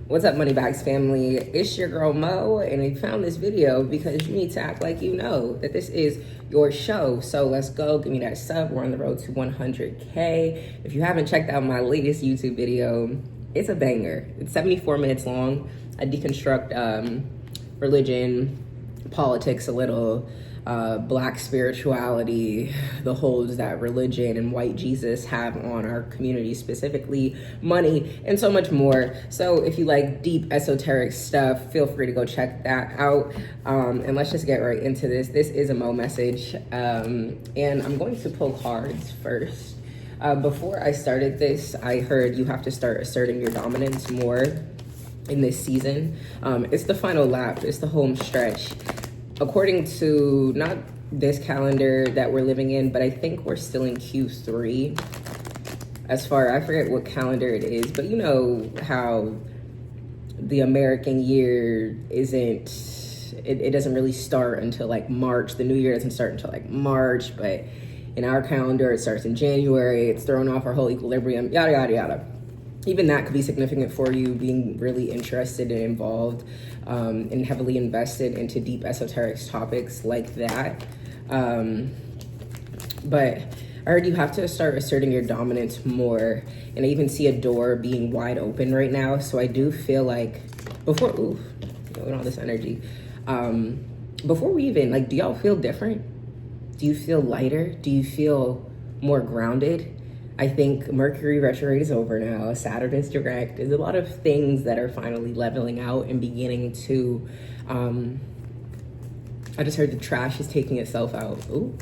What's up, MONEYBAGZ family? It's your girl Mo, and I found this video because you need to act like you know that this is your show. So let's go. Give me that sub. We're on the road to 100K. If you haven't checked out my latest YouTube video, it's a banger. It's 74 minutes long. I deconstruct religion, politics a little, Black spirituality, the holds that religion and white Jesus have on our community, specifically money, and so much more. So if you like deep esoteric stuff, feel free to go check that out. And let's just get right into this. This is a Mo message, and I'm going to pull cards first. Before I started this, I heard you have to start asserting your dominance more in this season. It's the final lap, it's the home stretch. According to not this calendar that we're living in, but I think we're still in Q3. As far, I forget what calendar it is, but you know how the American year it doesn't really start until like March. The new year doesn't start until like March, but in our calendar, it starts in January. It's thrown off our whole equilibrium, yada, yada, yada. Even that could be significant for you, being really interested and involved and heavily invested into deep esoteric topics like that. But I heard you have to start asserting your dominance more. And I even see a door being wide open right now. So I do feel like before, with all this energy, before we even, like, do y'all feel different? Do you feel lighter? Do you feel more grounded? I think Mercury retrograde is over now. Saturn is direct. There's a lot of things that are finally leveling out and beginning to, I just heard the trash is taking itself out. Ooh.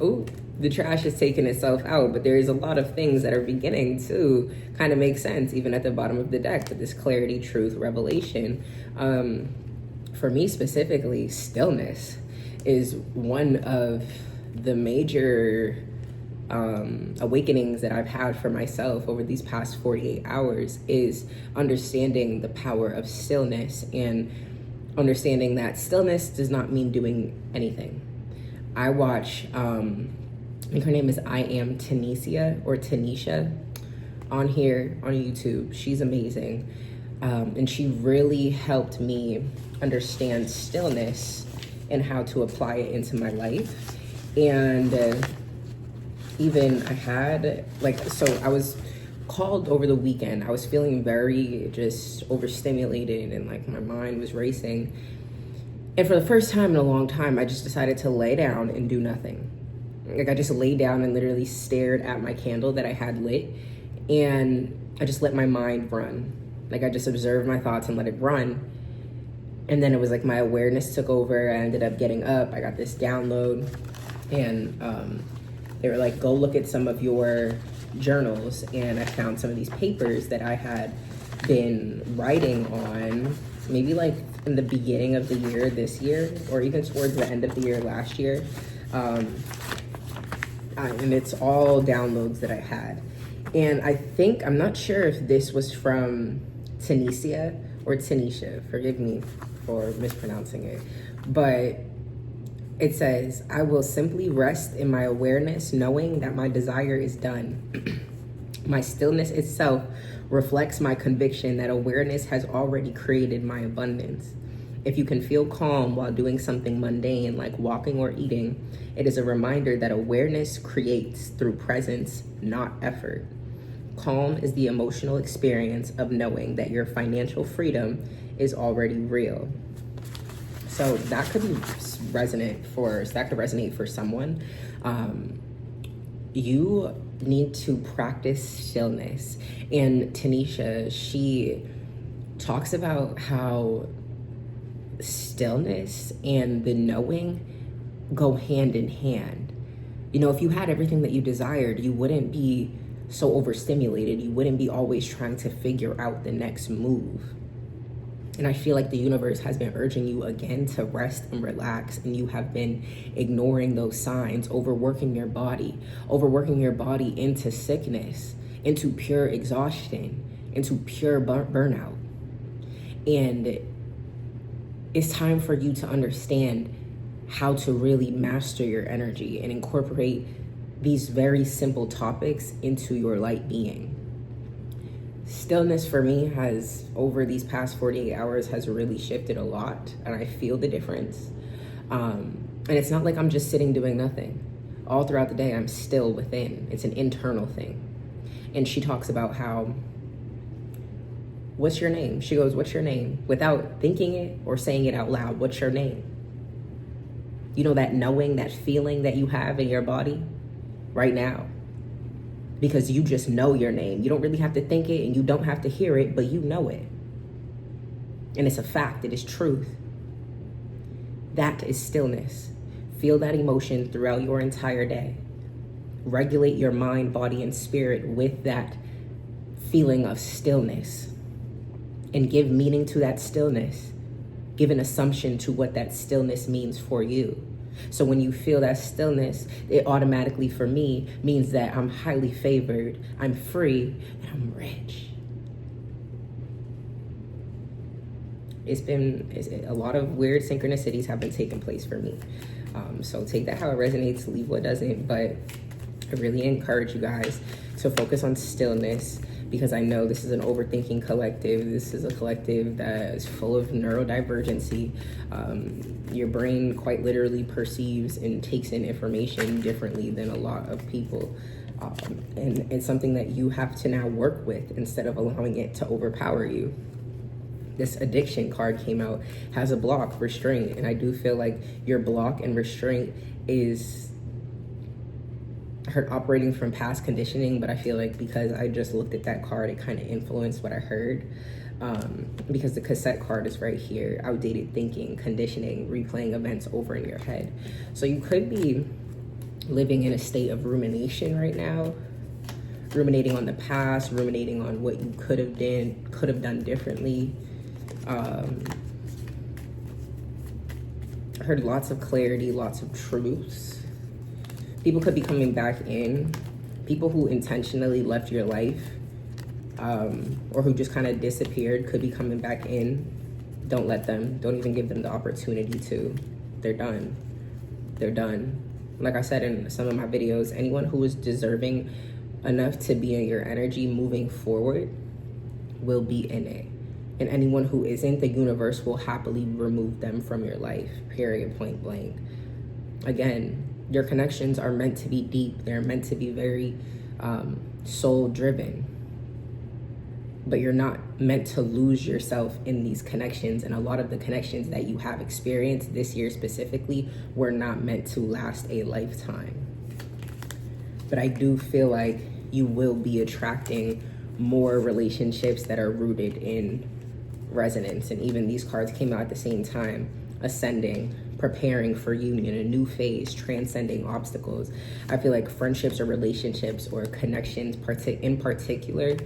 Ooh, the trash is taking itself out, but there's a lot of things that are beginning to kind of make sense, even at the bottom of the deck, with this clarity, truth, revelation. For me specifically, stillness is one of the major awakenings that I've had for myself over these past 48 hours, is understanding the power of stillness and understanding that stillness does not mean doing anything. I watch, I think her name is I Am Tanisha or Tanisha on here on YouTube. She's amazing. And she really helped me understand stillness and how to apply it into my life. And even I had, so I was called over the weekend. I was feeling very just overstimulated and like my mind was racing. And for the first time in a long time, I just decided to lay down and do nothing. Like I just laid down and literally stared at my candle that I had lit, and I just let my mind run. Like I just observed my thoughts and let it run. And then it was like my awareness took over. I ended up getting up. I got this download, and they were like, go look at some of your journals. And I found some of these papers that I had been writing on maybe like in the beginning of the year this year, or even towards the end of the year last year. And it's all downloads that I had. And I think, I'm not sure if this was from Tanisha or Tanisha, forgive me for mispronouncing it, but it says, I will simply rest in my awareness, knowing that my desire is done. My stillness itself reflects my conviction that awareness has already created my abundance. If you can feel calm while doing something mundane like walking or eating, it is a reminder that awareness creates through presence, not effort. Calm is the emotional experience of knowing that your financial freedom is already real. So that could resonate for someone. You need to practice stillness. And Tanisha, she talks about how stillness and the knowing go hand in hand. You know, if you had everything that you desired, you wouldn't be so overstimulated. You wouldn't be always trying to figure out the next move. And I feel like the universe has been urging you again to rest and relax, and you have been ignoring those signs, overworking your body into sickness, into pure exhaustion, into pure burnout. And it's time for you to understand how to really master your energy and incorporate these very simple topics into your light being. Stillness for me has, over these past 48 hours, has really shifted a lot, and I feel the difference. And it's not like I'm just sitting doing nothing. All throughout the day, I'm still within. It's an internal thing. And she talks about how, what's your name? She goes, what's your name? Without thinking it or saying it out loud, what's your name? You know, that knowing, that feeling that you have in your body right now. Because you just know your name. You don't really have to think it and you don't have to hear it, but you know it. And it's a fact, it is truth. That is stillness. Feel that emotion throughout your entire day. Regulate your mind, body, and spirit with that feeling of stillness. And give meaning to that stillness. Give an assumption to what that stillness means for you. So when you feel that stillness, it automatically, for me, means that I'm highly favored, I'm free, and I'm rich. It's a lot of weird synchronicities have been taking place for me. So take that how it resonates, leave what doesn't. But I really encourage you guys to focus on stillness, because I know this is an overthinking collective. This is a collective that is full of neurodivergency. Your brain quite literally perceives and takes in information differently than a lot of people. And it's something that you have to now work with instead of allowing it to overpower you. This addiction card came out, has a block, restraint. And I do feel like your block and restraint is her operating from past conditioning, but I feel like because I just looked at that card, it kind of influenced what I heard. Because the cassette card is right here, outdated thinking, conditioning, replaying events over in your head. So you could be living in a state of rumination right now, ruminating on the past, ruminating on what you could have done differently. I heard lots of clarity, lots of truths. People could be coming back in. People who intentionally left your life, or who just kind of disappeared, could be coming back in. Don't let them. Don't even give them the opportunity to. They're done. They're done. Like I said in some of my videos, anyone who is deserving enough to be in your energy moving forward will be in it. And anyone who isn't, the universe will happily remove them from your life, period, point blank. Again, your connections are meant to be deep. They're meant to be very soul driven. But you're not meant to lose yourself in these connections. And a lot of the connections that you have experienced this year specifically were not meant to last a lifetime. But I do feel like you will be attracting more relationships that are rooted in resonance. And even these cards came out at the same time. Ascending, preparing for union, a new phase, transcending obstacles. I feel like friendships or relationships or connections in particular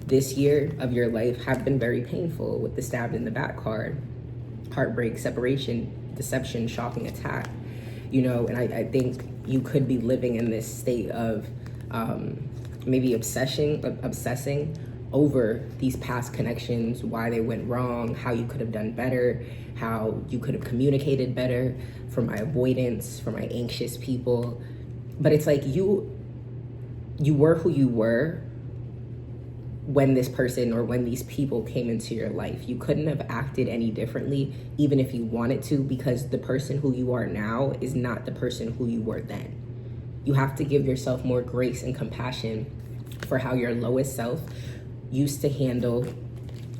this year of your life have been very painful, with the stabbed in the back card. Heartbreak, separation, deception, shocking attack. You know, and I think you could be living in this state of maybe obsessing over these past connections, why they went wrong, how you could have done better, how you could have communicated better, for my avoidance, for my anxious people. But it's like you were who you were when this person or when these people came into your life. You couldn't have acted any differently, even if you wanted to, because the person who you are now is not the person who you were then. You have to give yourself more grace and compassion for how your lowest self used to handle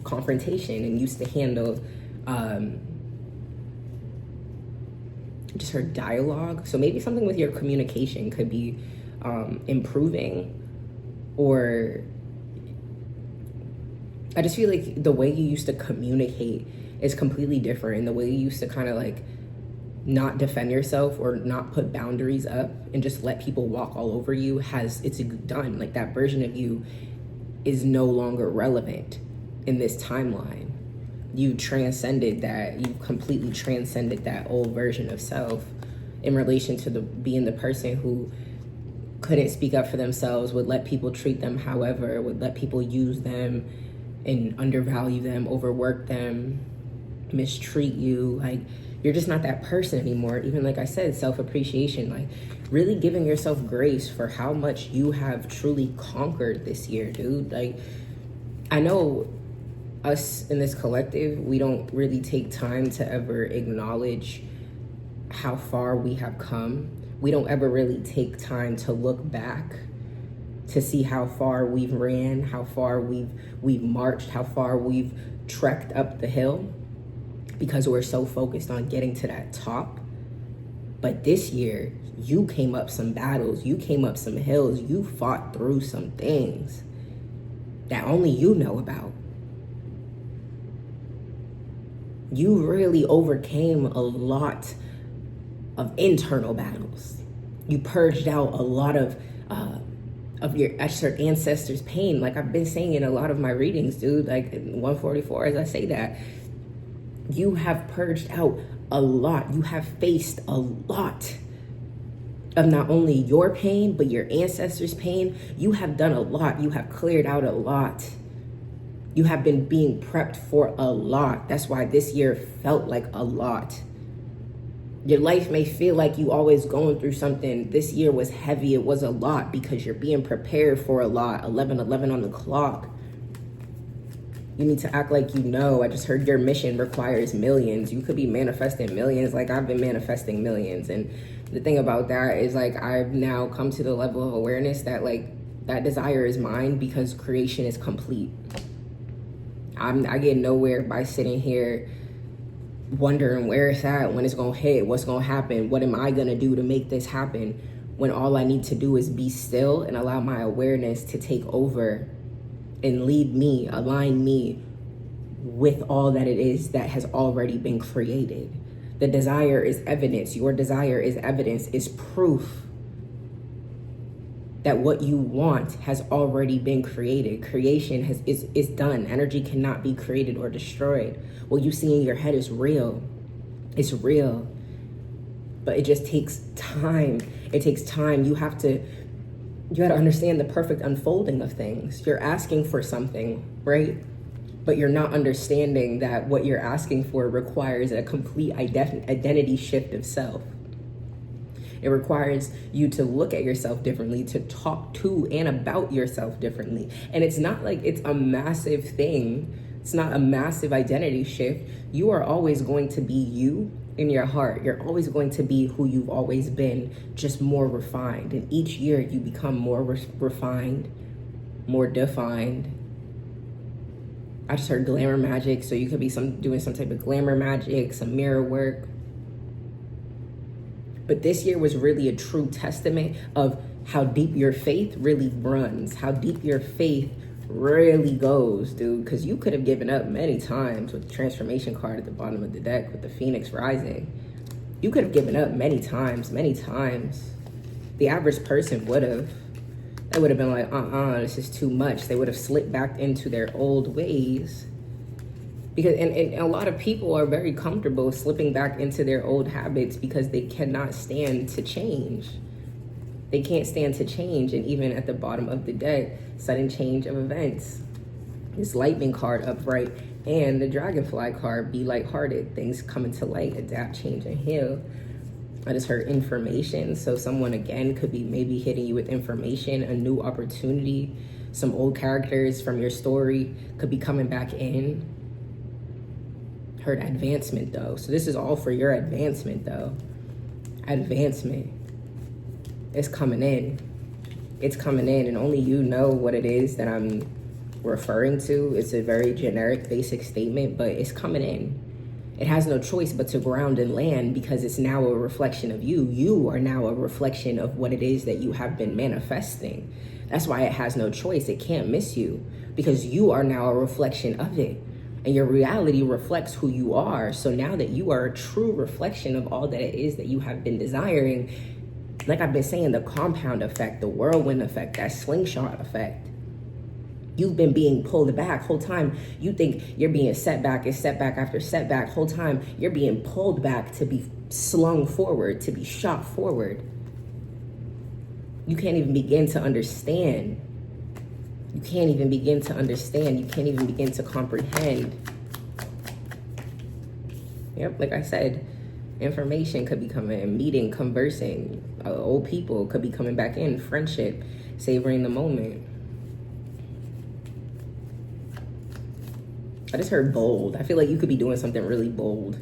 confrontation and used to handle just her dialogue. So maybe something with your communication could be improving, or I just feel like the way you used to communicate is completely different, and the way you used to kind of like not defend yourself or not put boundaries up and just let people walk all over you it's done. Like, that version of you is no longer relevant in this timeline. You transcended that. You completely transcended that old version of self in relation to being the person who couldn't speak up for themselves, would let people treat them however, would let people use them and undervalue them, overwork them, mistreat you. Like, you're just not that person anymore. Even like I said, self-appreciation, like really giving yourself grace for how much you have truly conquered this year, dude. Like, I know us in this collective, we don't really take time to ever acknowledge how far we have come. We don't ever really take time to look back to see how far we've ran, how far we've marched, how far we've trekked up the hill, because we're so focused on getting to that top. But this year, you came up some battles, you came up some hills, you fought through some things that only you know about. You really overcame a lot of internal battles. You purged out a lot of your ancestors' pain. Like I've been saying in a lot of my readings, dude, like 144, as I say that, you have purged out a lot. You have faced a lot of not only your pain, but your ancestors' pain. You have done a lot. You have cleared out a lot. You have been being prepped for a lot. That's why this year felt like a lot. Your life may feel like you always going through something. This year was heavy. It was a lot because you're being prepared for a lot. 11:11 on the clock. You need to act like you know. I just heard your mission requires millions. You could be manifesting millions. Like I've been manifesting millions. And the thing about that is like I've now come to the level of awareness that like that desire is mine because creation is complete. I get nowhere by sitting here wondering where it's at, when it's gonna hit, what's gonna happen, what am I gonna do to make this happen, when all I need to do is be still and allow my awareness to take over and lead me, align me with all that it is that has already been created. The desire is evidence. Your desire is evidence, is proof that what you want has already been created. Creation is done. Energy cannot be created or destroyed. What you see in your head is real. It's real. But it just takes time. It takes time. You got to understand the perfect unfolding of things. You're asking for something, right? But you're not understanding that what you're asking for requires a complete identity shift of self. It requires you to look at yourself differently, to talk to and about yourself differently. And it's not like it's a massive thing. It's not a massive identity shift. You are always going to be you in your heart. You're always going to be who you've always been, just more refined. And each year you become more refined, more defined. I just heard glamour magic. So you could be doing some type of glamour magic, some mirror work. But this year was really a true testament of how deep your faith really runs, how deep your faith really goes, dude. Because you could have given up many times with the transformation card at the bottom of the deck with the Phoenix rising. You could have given up many times, many times. The average person would have. They would have been like, this is too much. They would have slipped back into their old ways. Because and a lot of people are very comfortable slipping back into their old habits because they cannot stand to change. They can't stand to change. And even at the bottom of the deck, sudden change of events. This lightning card upright and the dragonfly card, be lighthearted. Things come into light, adapt, change, and heal. I just heard information. So someone again could be maybe hitting you with information, a new opportunity. Some old characters from your story could be coming back in. Heard advancement though. So this is all for your advancement though. Advancement. It's coming in. It's coming in, and only you know what it is that I'm referring to. It's a very generic, basic statement, but it's coming in. It has no choice but to ground and land because it's now a reflection of you. You are now a reflection of what it is that you have been manifesting. That's why it has no choice. It can't miss you because you are now a reflection of it. And your reality reflects who you are. So now that you are a true reflection of all that it is that you have been desiring, like I've been saying, the compound effect, the whirlwind effect, that slingshot effect. You've been being pulled back whole time. You think you're being setback and setback after setback. Whole time you're being pulled back to be slung forward, to be shot forward. You can't even begin to understand. You can't even begin to understand. You can't even begin to comprehend. Yep, like I said, information could be coming in, meeting, conversing. Old people could be coming back in, friendship, savoring the moment. I just heard bold. I feel like you could be doing something really bold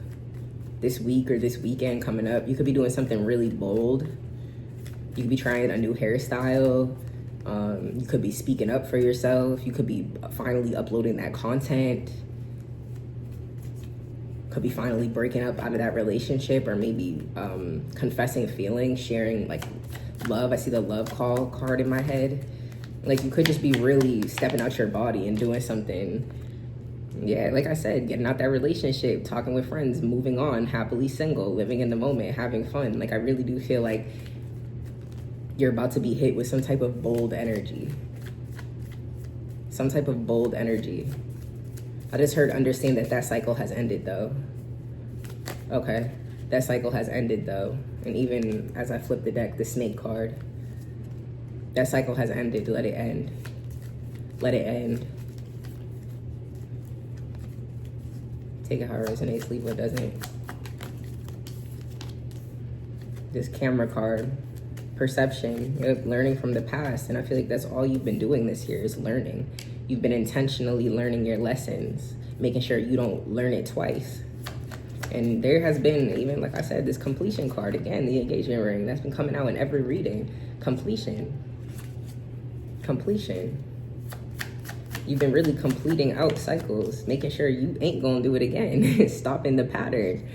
this week or this weekend coming up. You could be doing something really bold. You could be trying a new hairstyle. You could be speaking up for yourself. You could be finally uploading that content. Could be finally breaking up out of that relationship, or maybe confessing feelings, sharing like love. I see the love call card in my head. Like you could just be really stepping out your body and doing something. Yeah, like I said, getting out that relationship, talking with friends, moving on, happily single, living in the moment, having fun. Like I really do feel like you're about to be hit with some type of bold energy. Some type of bold energy. I just heard understand that cycle has ended though. Okay, that cycle has ended though. And even as I flip the deck, the snake card, that cycle has ended. Let it end. Let it end. Take it how it resonates, leave what doesn't. This camera card, perception, learning from the past. And I feel like that's all you've been doing this year is learning. You've been intentionally learning your lessons, making sure you don't learn it twice. And there has been, even like I said, this completion card, again, the engagement ring, that's been coming out in every reading. Completion. Completion. You've been really completing out cycles, making sure you ain't gonna do it again. Stopping the pattern.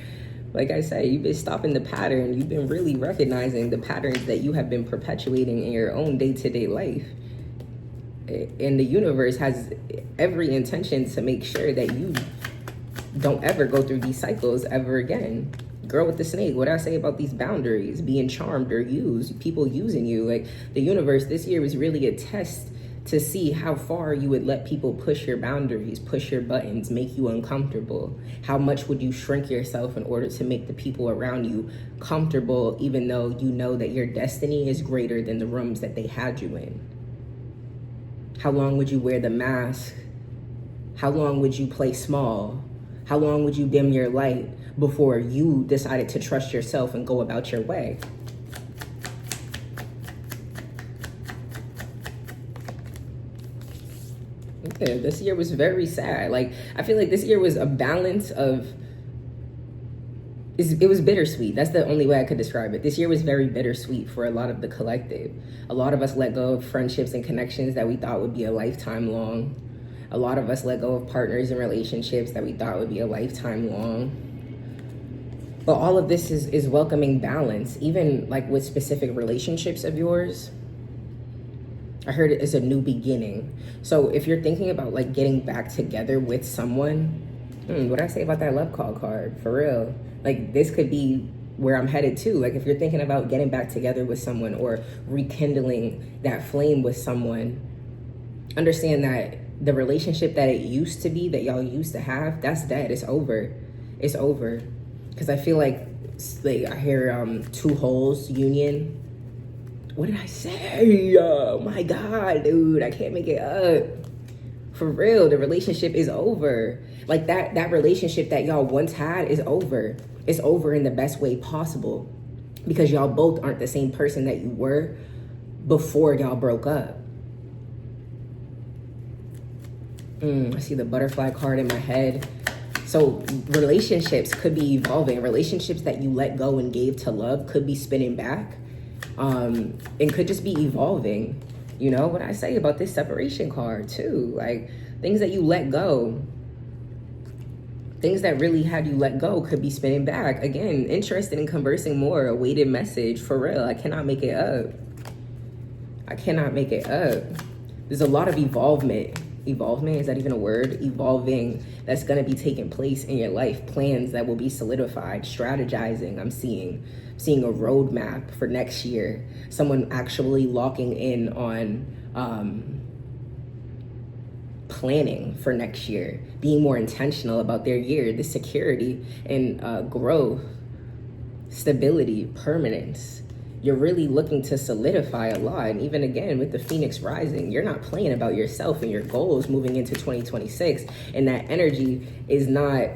Like I said, you've been stopping the pattern. You've been really recognizing the patterns that you have been perpetuating in your own day-to-day life. And the universe has every intention to make sure that you don't ever go through these cycles ever again. Girl with the snake, what I say about these boundaries, being charmed or used, people using you. Like the universe this year was really a test to see how far you would let people push your boundaries, push your buttons, make you uncomfortable. How much would you shrink yourself in order to make the people around you comfortable, even though you know that your destiny is greater than the rooms that they had you in? How long would you wear the mask? How long would you play small? How long would you dim your light before you decided to trust yourself and go about your way? Yeah, this year was very sad. Like, I feel like this year was a balance of, it was bittersweet. That's the only way I could describe it. This year was very bittersweet for a lot of the collective. A lot of us let go of friendships and connections that we thought would be a lifetime long. A lot of us let go of partners and relationships that we thought would be a lifetime long. But all of this is welcoming balance, even like with specific relationships of yours. I heard it as a new beginning. So if you're thinking about like getting back together with someone, what I say about that love call card, for real. Like this could be where I'm headed to. Like if you're thinking about getting back together with someone or rekindling that flame with someone, understand that the relationship that it used to be, that y'all used to have, that's dead. It's over. It's over. Because I feel like I hear two holes union. What did I say? Oh my God, dude, I can't make it up. For real, the relationship is over. Like that relationship that y'all once had is over. It's over in the best way possible. Because y'all both aren't the same person that you were before y'all broke up. I see the butterfly card in my head. So relationships could be evolving. Relationships that you let go and gave to love could be spinning back. And could just be evolving. You know what I say about this separation card too? Like things that you let go, things that really had you let go could be spinning back. Again, interested in conversing more, a weighted message, for real. I cannot make it up. I cannot make it up. There's a lot of evolvement. Evolvement, is that even a word? Evolving that's going to be taking place in your life. Plans that will be solidified. Strategizing. I'm seeing a roadmap for next year. Someone actually locking in on planning for next year. Being more intentional about their year. The security and growth, stability, permanence. You're really looking to solidify a lot. And even again, with the Phoenix rising, you're not playing about yourself and your goals moving into 2026. And that energy is not,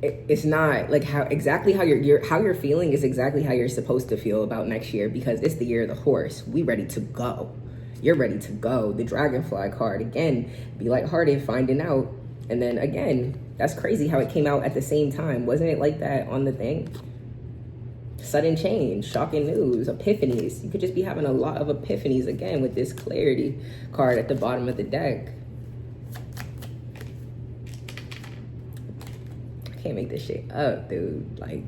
it's not like how you're feeling is exactly how you're supposed to feel about next year, because it's the year of the horse. We ready to go. You're ready to go. The dragonfly card, again, be lighthearted, finding out And then again, that's crazy how it came out at the same time. Wasn't it like that on the thing? Sudden change, shocking news, epiphanies. You could just be having a lot of epiphanies again with this clarity card at the bottom of the deck. I can't make this shit up, dude. Like,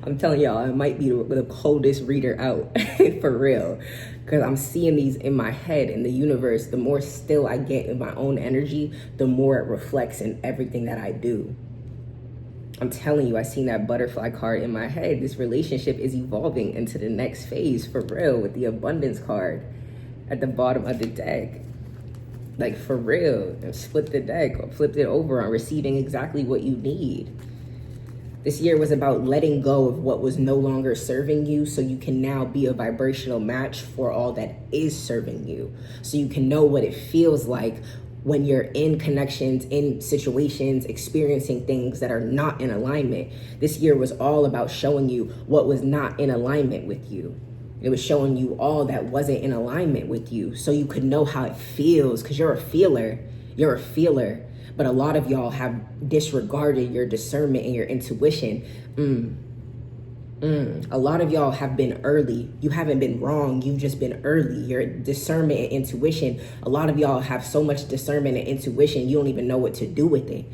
I'm telling y'all, I might be the coldest reader out for real. Because I'm seeing these in my head, in the universe. The more still I get in my own energy, the more it reflects in everything that I do. I'm telling you, I seen that butterfly card in my head. This relationship is evolving into the next phase for real with the abundance card at the bottom of the deck. Like for real. And split the deck or flipped it over on receiving exactly what you need. This year was about letting go of what was no longer serving you so you can now be a vibrational match for all that is serving you. So you can know what it feels like when you're in connections, in situations, experiencing things that are not in alignment. This year was all about showing you what was not in alignment with you. It was showing you all that wasn't in alignment with you so you could know how it feels, because you're a feeler. You're a feeler. But a lot of y'all have disregarded your discernment and your intuition. A lot of y'all have been early. You haven't been wrong. You've just been early. Your discernment and intuition. A lot of y'all have so much discernment and intuition, you don't even know what to do with it.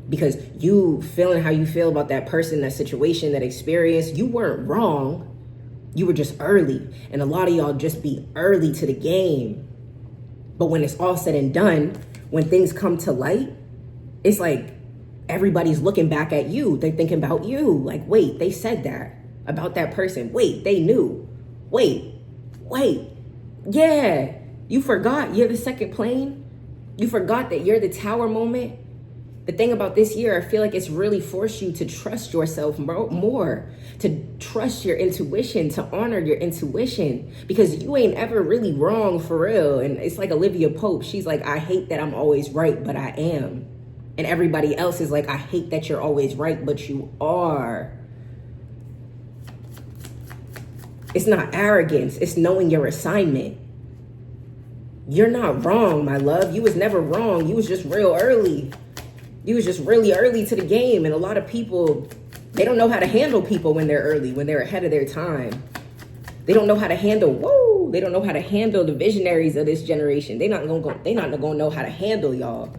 Because you feeling how you feel about that person, that situation, that experience, you weren't wrong. You were just early. And a lot of y'all just be early to the game. But when it's all said and done, when things come to light, it's like everybody's looking back at you. They're thinking about you. Like, wait, they said that about that person. Wait, they knew. Wait. Yeah, you forgot you're the second plane. You forgot that you're the tower moment. The thing about this year, I feel like it's really forced you to trust yourself more, to trust your intuition, to honor your intuition, because you ain't ever really wrong for real. And it's like Olivia Pope. She's like, I hate that I'm always right, but I am. And everybody else is like, I hate that you're always right, but you are. It's not arrogance. It's knowing your assignment. You're not wrong, my love. You was never wrong. You was just real early. You was just really early to the game. And a lot of people, they don't know how to handle people when they're early, when they're ahead of their time. They don't know how to handle, they don't know how to handle the visionaries of this generation. They're not gonna know how to handle y'all.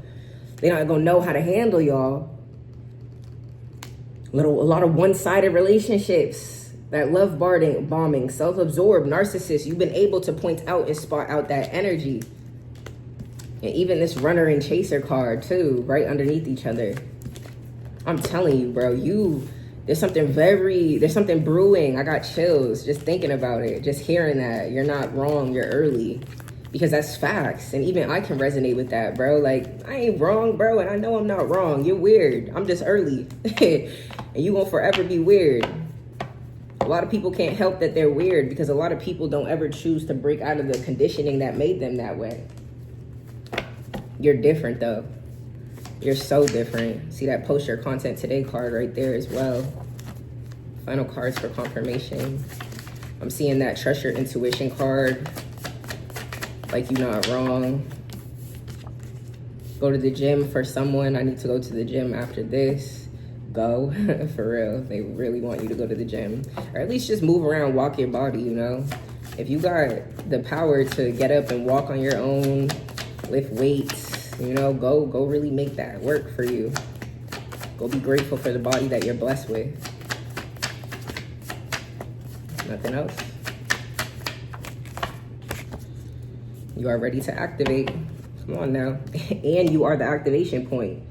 They're not gonna know how to handle y'all. A lot of one-sided relationships, that love bombing, self-absorbed, narcissists. You've been able to point out and spot out that energy. And even this runner and chaser card too, right underneath each other. I'm telling you, bro, there's something brewing. I got chills just thinking about it, just hearing that. You're not wrong, you're early. Because that's facts. And even I can resonate with that, bro. Like, I ain't wrong, bro, and I know I'm not wrong. You're weird. I'm just early. And you won't forever be weird. A lot of people can't help that they're weird because a lot of people don't ever choose to break out of the conditioning that made them that way. You're different, though. You're so different. See that post your content today card right there as well. Final cards for confirmation. I'm seeing that trust your intuition card. Like you're not wrong. Go to the gym for someone. I need to go to the gym after this. Go. For real. They really want you to go to the gym. Or at least just move around, walk your body, you know. If you got the power to get up and walk on your own, lift weights, you know, go really make that work for you. Go be grateful for the body that you're blessed with. Nothing else. You are ready to activate. Come on now. And you are the activation point.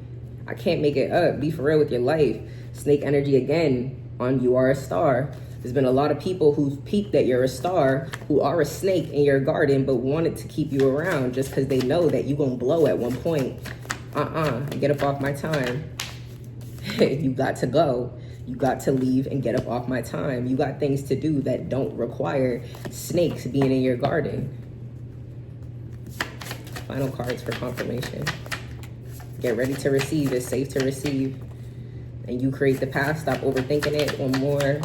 I can't make it up. Be for real with your life. Snake energy again on you are a star. There's been a lot of people who've peeped that you're a star, who are a snake in your garden, but wanted to keep you around just because they know that you're going to blow at one point. Get up off my time. You got to go. You got to leave and get up off my time. You got things to do that don't require snakes being in your garden. Final cards for confirmation. Get ready to receive. It's safe to receive. And you create the path. Stop overthinking it. One more.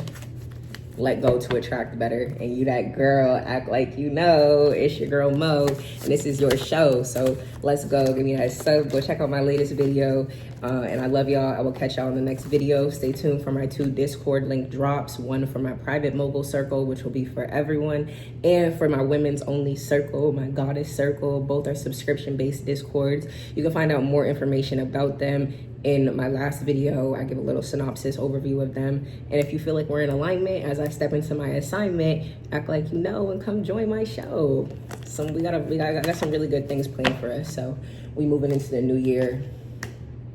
let go to attract better. And you that girl, act like you know. It's your girl Mo, and this is your show. So let's go. Give me that sub. Go check out my latest video. And I love y'all. I will catch y'all in the next video. Stay tuned for my 2 Discord link drops. One for my private mogul circle, which will be for everyone, and for my women's only circle, my goddess circle. Both are subscription-based Discords. You can find out more information about them in my last video. I give a little synopsis overview of them. And if you feel like we're in alignment as I step into my assignment, act like you know and come join my show. So I got some really good things planned for us. So we moving into the new year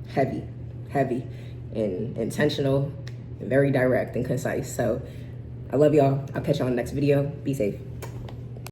heavy and intentional and very direct and concise. So I love y'all. I'll catch y'all in the next video. Be safe.